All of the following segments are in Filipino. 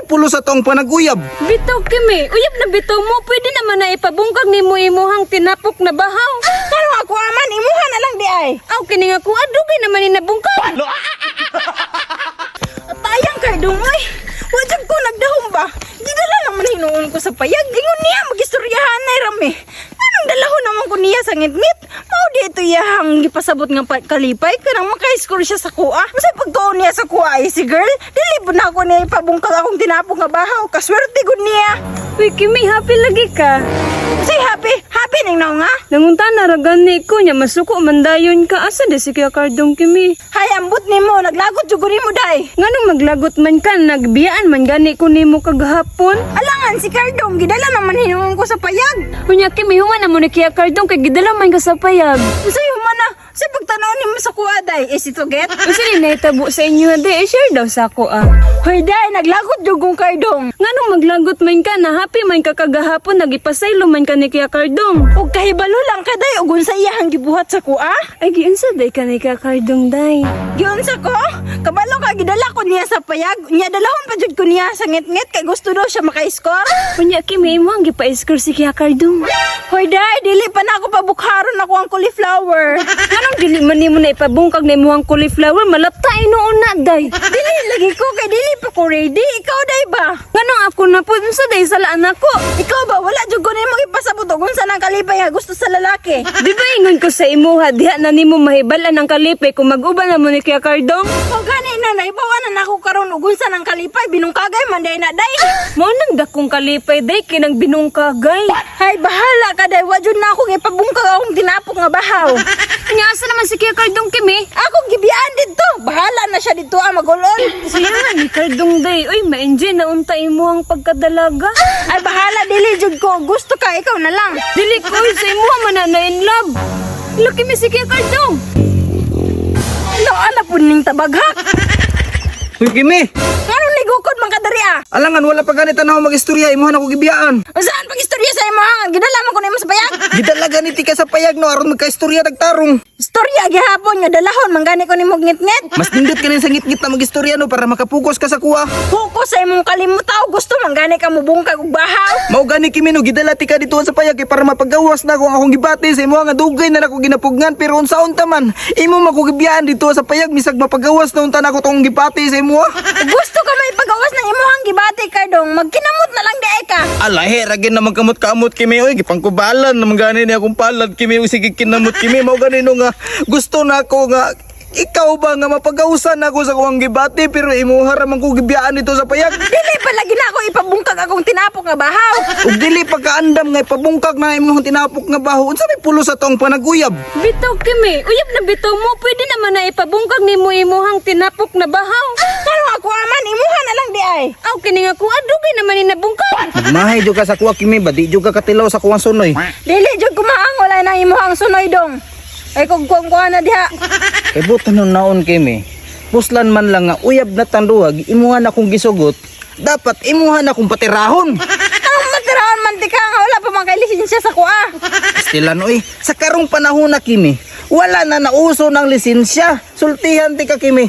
may pulo sa tong panaguyab? Bitaw kimi, uyab na bitaw mo, pwede naman na ipabungkag ni mo imuhang tinapok na bahaw. Ano ako aman, imuha na lang di ay. Aw, kini nga kuha, dugay naman ni nabungkag. Tayang kay Dungoy. Wajag ko nagdahom ba? Gidala naman hinuon ko sa payag. Ingon niya, magistoryahan na rami. Anong dalahon naman ko niya sa ngit-ngit? Mao di ito iyahang gipasabot nga kalipay. Kanang maka-score siya sa kuha. Masay pagtuon niya sa kuha ay si girl. Dilibon na ako niya ipabungkag akong tinapong nga bahaw. Kaswerte gud niya. Uy, kimi, happy lagi ka. Say happy. Happy ning naw nga. Nangunta na ragani ko niya, masuko mandayon ka. Asa di si Kuya Cardong kimi? Hay, ambot ni mo. Naglagot jud ni mo day. Nganong maglagot man ka, nagbiyaan man gani ko nimo kagahapon. Alangan si Cardong. Gidala naman hinuon ko sa payag. Unya kimi, human na mo ni Kuya Cardong kay gidala man ka sa payag. Say humana. Say pagtanaw ni mo sa kuha day. Is it get? Usa ni nahitabo sa inyo hadi, share daw sa ako ah. Hoy day, naglagot jud kong Cardong. Nganong maglagot man ka, na happy man ka kagahapon, nagipasaylo man ka ni Kuya Cardong. Og kahibalo lang ka day ug unsa iyang gibuhat sa kuha? Ay, giunsa day ka ni Kuya Cardong day. Giunsa ko? Kabalo ka gidala ko niya sa payag. Nya dalahon pa jud ko niya sa ngit-ngit kay gusto daw siya maka-score. Unya kimi, mo ang gipa-score si Kuya Cardong. Hoy day, dili pa na ako pabukharon ako ang cauliflower. Anong dili man nimo na ipabungkag na imo ang cauliflower, malaptay noon na day. Dili lagi ko kay dili pa ko ready. Ikaw day ba? Nganong ako na po sa day salaan ako. Ikaw ba wala jud ko nimo ipasabot og unsa nang kalipay nga gusto sa lalaki? Di ba ingon ko sa imuha, diha na nimo mahibalan ang kalipay kung mag-uban na mo ni Kuya Cardong? O gani na naibawa na nako karon og unsa nang kalipay binungkagay man day na day. Mo nang dakong kalipay day kinang binungkagay. Hay bahala ka day wa jud na ako ipabungkag akong tinapok nga bahaw. Nya asa naman si Kuya Cardong kimi? Ako gibiyaan dito. Bahala na siya dito magulon. Siya ni Cardong day. Uy, ma-enjoy na unta imo ang pagkadalaga. Ay bahala dili jud ko. Gusto ka ikaw na lang. Dili ko sa imuha man na in love. Lucky mi si Kuya Cardong. No, ana po ning tabaghak. Uy, Kimi! Anong ligukod man kadari ah? Alangan, wala pa ganita na ako mag-istorya. Imuhan ako gibiyaan. Saan pag-istorya sa imo ha? Gidala man ko nimo sa payag. Gidala ganiti ka sa payag, no? Aron magka-istorya nagtarong. Istorya gihapon nga dalahon manggani ko nimo ngit-ngit. Mas nindot ka rin sa ngit-ngit na mag-istorya, no? Para makapugos ka sa kuha. Focus sa imong kalimutaw. Gusto manggani ka mo bungkag og bahaw. Mao gani Kimi, no? Gidala ti ka dito sa payag para mapagawas na kung akong gibati sa imo nga dugay na ako ginapugnan. Pero unsaon ta man, imo makugibiyaan dito sa payag misag mapagawas na unta nako tong gipati sa imo. Gusto ka may pagawas ng imong gibati Cardong. Magkinamot na lang di ay ka. Alahe, ragin na magkamot-kamot Kimi. Oy, gipangkubalan naman gani niya akong palad Kimi. Uy, sige kinamot Kimi. Mao gani no nga gusto na ako nga ikaw ba nga mapagausan ako sa kuwang gibati pero imuha ramang ko gibiyaan dito sa payag. Dili pa lagi na ako ipabungkag akong tinapok nga bahaw. Ug dili pagkaandam nga ipabungkag na imong tinapok nga baho. Unsa may pulo sa tong panaguyab? Bitaw kimi, uyab na bitaw mo, pwede naman na ipabungkag nimo imuhang tinapok na bahaw. Ano ako aman imuha na lang di ay. Aw, kini nga kuha, dugay naman ni nabungkag. Magmahay jud ka sa kuwa Kimi, ba di jud ka katilaw sa kuwang sunoy. Dili jud kumaang wala nang imuhang sunoy dong. Ay kung kuha na diha. Kay butan nun naon Kimi. Puslan man lang nga uyab na tanduhag imuhan akong gisugot. Dapat imuhan akong patirahon. Ang matiraon man di ka nga wala pa man kay lisensya sa kuha. Stilan oy, sa karong panahon na Kimi, wala na nauso ng lisensya. Sultihan ti ka Kimi.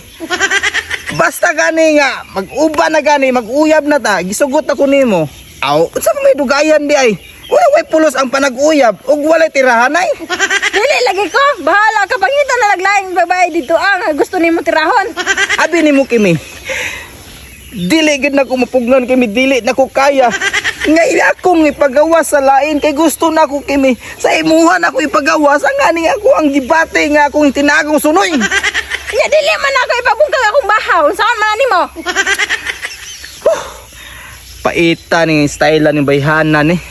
Basta gani nga, mag-uba na gani, mag-uyab na ta, gisugot ako nimo. Aw, unsa ka may dugayan di ay? Wala way pulos ang panag-uyab ug walay tirahan ay. Dili lagi ko. Bahala ka pangita na naglaing babae dito ang gusto nimo tirahon. Abi nimo Kimi. Dili gid na ko mapugnan Kimi, dili na ko kaya. Ngay akong ipagawas sa lain kay gusto na ko Kimi. Sa imuhan ako ipagawas ang ani ako ang gibate nga akong tinagong sunoy. Nya dili man ako ipabungkag akong bahaw. Saan man nimo? Paita ning style ni bayhanan eh.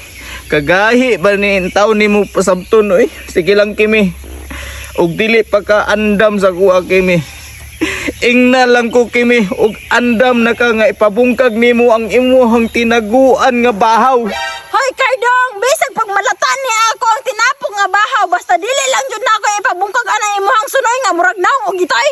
Kagahi ba ni taon nimo pasabton oy. Sige lang Kimi. Og dili pa ka andam sa kuha Kimi. Ingna lang ko Kimi og andam na ka nga ipabungkag nimo ang imuhang tinaguan nga bahaw. Hoy Cardong, bisag pag malatan ni ako ang tinapok nga bahaw basta dili lang jud na ako ipabungkag ana imuhang sunoy nga murag naong og gitay.